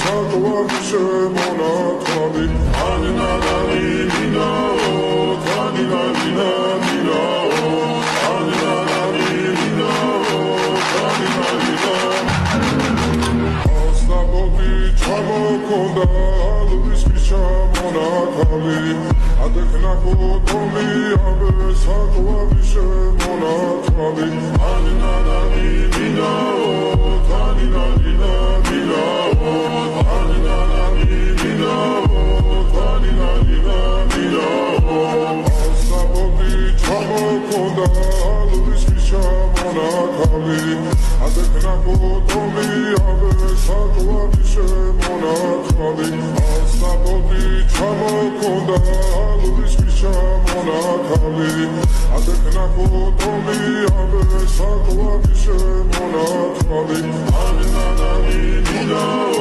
საკვლავი შემონათვალე ჩამოქონდა ალვისთვის ჩამონათვალე ადექნა კოტომი აბე საკვლავი შემონათვალე ჩამოქონდა ალვისთვის ჩამონათვალე ადექნა კოტომი აბე საკვლავი შემონათვალე ჩამოქონდა ალვისთვის ჩამონათვალე ადექნა კოტომი აბე საკვლავი შემონათვალე